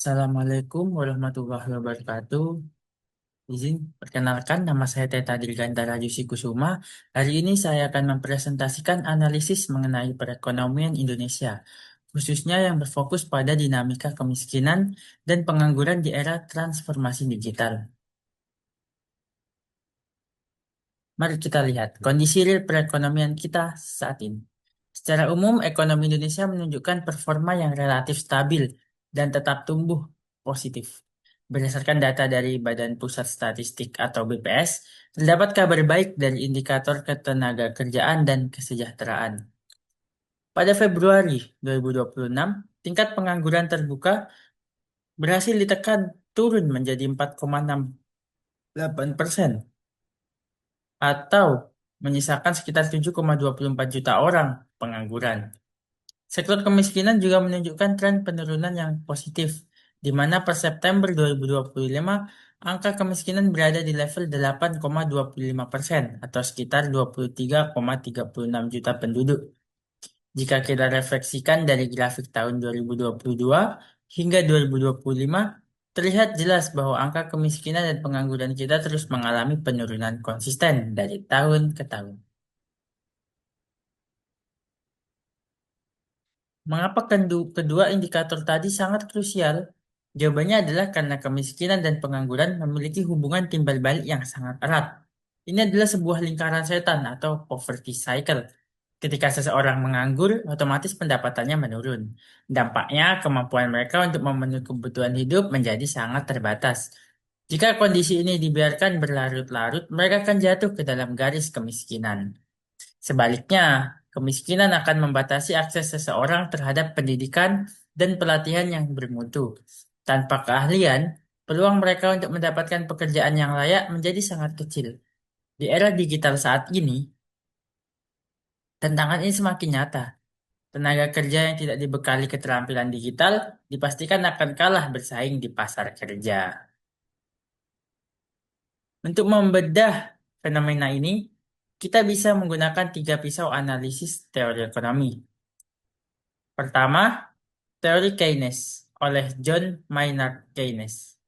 Assalamualaikum warahmatullahi wabarakatuh. Izin perkenalkan, nama saya Teta Dirgantara Yusi Kusuma. Hari ini saya akan mempresentasikan analisis mengenai perekonomian Indonesia, khususnya yang berfokus pada dinamika kemiskinan dan pengangguran di era transformasi digital. Mari kita lihat kondisi real perekonomian kita saat ini. Secara umum, ekonomi Indonesia menunjukkan performa yang relatif stabil dan tetap tumbuh positif. Berdasarkan data dari Badan Pusat Statistik atau BPS, terdapat kabar baik dari indikator ketenagakerjaan dan kesejahteraan. Pada Februari 2026, tingkat pengangguran terbuka berhasil ditekan turun menjadi 4,68% atau menyisakan sekitar 7,24 juta orang pengangguran. Sektor kemiskinan juga menunjukkan tren penurunan yang positif, di mana per September 2025 angka kemiskinan berada di level 8,25% atau sekitar 23,36 juta penduduk. Jika kita refleksikan dari grafik tahun 2022 hingga 2025, terlihat jelas bahwa angka kemiskinan dan pengangguran kita terus mengalami penurunan konsisten dari tahun ke tahun. Mengapa kedua indikator tadi sangat krusial? Jawabannya adalah karena kemiskinan dan pengangguran memiliki hubungan timbal balik yang sangat erat. Ini adalah sebuah lingkaran setan atau poverty cycle. Ketika seseorang menganggur, otomatis pendapatannya menurun. Dampaknya, kemampuan mereka untuk memenuhi kebutuhan hidup menjadi sangat terbatas. Jika kondisi ini dibiarkan berlarut-larut, mereka akan jatuh ke dalam garis kemiskinan. Sebaliknya, kemiskinan akan membatasi akses seseorang terhadap pendidikan dan pelatihan yang bermutu. Tanpa keahlian, peluang mereka untuk mendapatkan pekerjaan yang layak menjadi sangat kecil. Di era digital saat ini, tantangan ini semakin nyata. Tenaga kerja yang tidak dibekali keterampilan digital dipastikan akan kalah bersaing di pasar kerja. Untuk membedah fenomena ini, kita bisa menggunakan tiga pisau analisis teori ekonomi. Pertama, teori Keynes oleh John Maynard Keynes.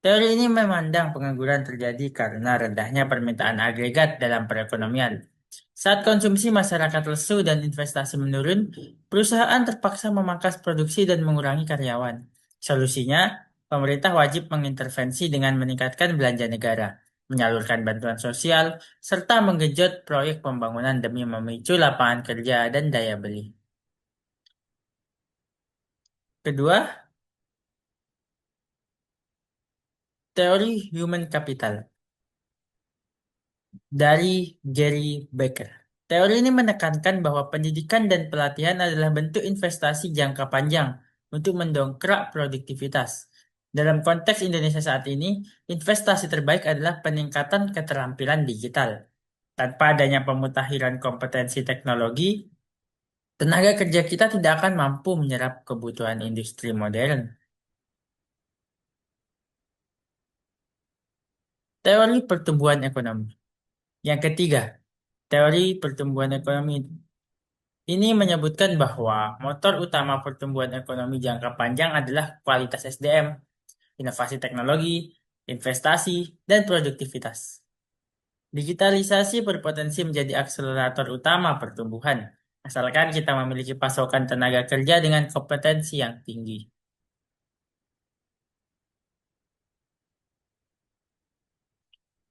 Teori ini memandang pengangguran terjadi karena rendahnya permintaan agregat dalam perekonomian. Saat konsumsi masyarakat lesu dan investasi menurun, perusahaan terpaksa memangkas produksi dan mengurangi karyawan. Solusinya, pemerintah wajib mengintervensi dengan meningkatkan belanja negara, menyalurkan bantuan sosial, serta menggenjot proyek pembangunan demi memicu lapangan kerja dan daya beli. Kedua, teori human capital dari Gary Becker. Teori ini menekankan bahwa pendidikan dan pelatihan adalah bentuk investasi jangka panjang untuk mendongkrak produktivitas. Dalam konteks Indonesia saat ini, investasi terbaik adalah peningkatan keterampilan digital. Tanpa adanya pemutakhiran kompetensi teknologi, tenaga kerja kita tidak akan mampu menyerap kebutuhan industri modern. Teori pertumbuhan ekonomi. Yang ketiga, teori pertumbuhan ekonomi ini menyebutkan bahwa motor utama pertumbuhan ekonomi jangka panjang adalah kualitas SDM, inovasi teknologi, investasi, dan produktivitas. Digitalisasi berpotensi menjadi akselerator utama pertumbuhan, asalkan kita memiliki pasokan tenaga kerja dengan kompetensi yang tinggi.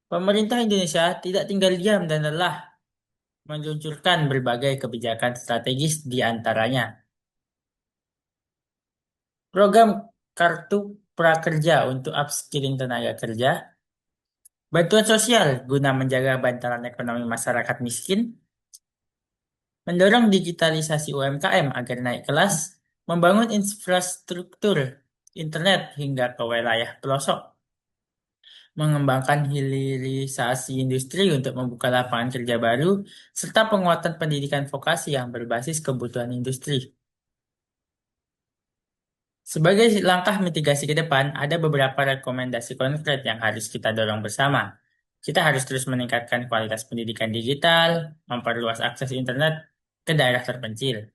Pemerintah Indonesia tidak tinggal diam dan lelah meluncurkan berbagai kebijakan strategis di antaranya. Program Kartu Prakerja untuk upskilling tenaga kerja, bantuan sosial guna menjaga bantalan ekonomi masyarakat miskin, mendorong digitalisasi UMKM agar naik kelas, membangun infrastruktur internet hingga ke wilayah pelosok, mengembangkan hilirisasi industri untuk membuka lapangan kerja baru, serta penguatan pendidikan vokasi yang berbasis kebutuhan industri. Sebagai langkah mitigasi ke depan, ada beberapa rekomendasi konkret yang harus kita dorong bersama. Kita harus terus meningkatkan kualitas pendidikan digital, memperluas akses internet ke daerah terpencil,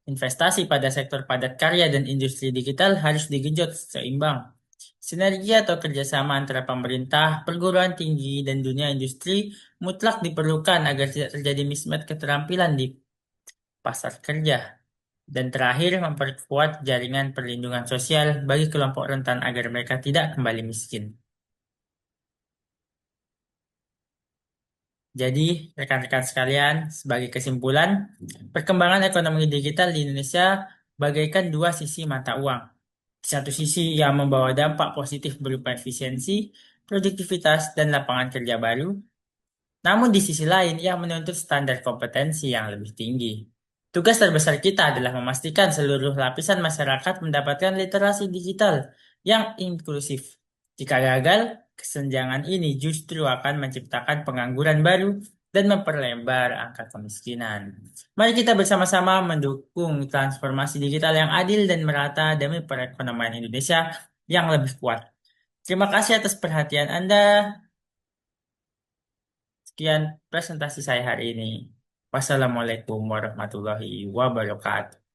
Investasi pada sektor padat karya dan industri digital harus digenjot seimbang. Sinergi atau kerjasama antara pemerintah, perguruan tinggi, dan dunia industri mutlak diperlukan agar tidak terjadi mismatch keterampilan di pasar kerja. Dan terakhir, memperkuat jaringan perlindungan sosial bagi kelompok rentan agar mereka tidak kembali miskin. Jadi, rekan-rekan sekalian, sebagai kesimpulan, perkembangan ekonomi digital di Indonesia bagaikan dua sisi mata uang. Di satu sisi, yang membawa dampak positif berupa efisiensi, produktivitas, dan lapangan kerja baru. Namun di sisi lain, ia menuntut standar kompetensi yang lebih tinggi. Tugas terbesar kita adalah memastikan seluruh lapisan masyarakat mendapatkan literasi digital yang inklusif. Jika gagal, kesenjangan ini justru akan menciptakan pengangguran baru dan memperlebar angka kemiskinan. Mari kita bersama-sama mendukung transformasi digital yang adil dan merata demi perekonomian Indonesia yang lebih kuat. Terima kasih atas perhatian Anda. Sekian presentasi saya hari ini. Wassalamualaikum warahmatullahi wabarakatuh.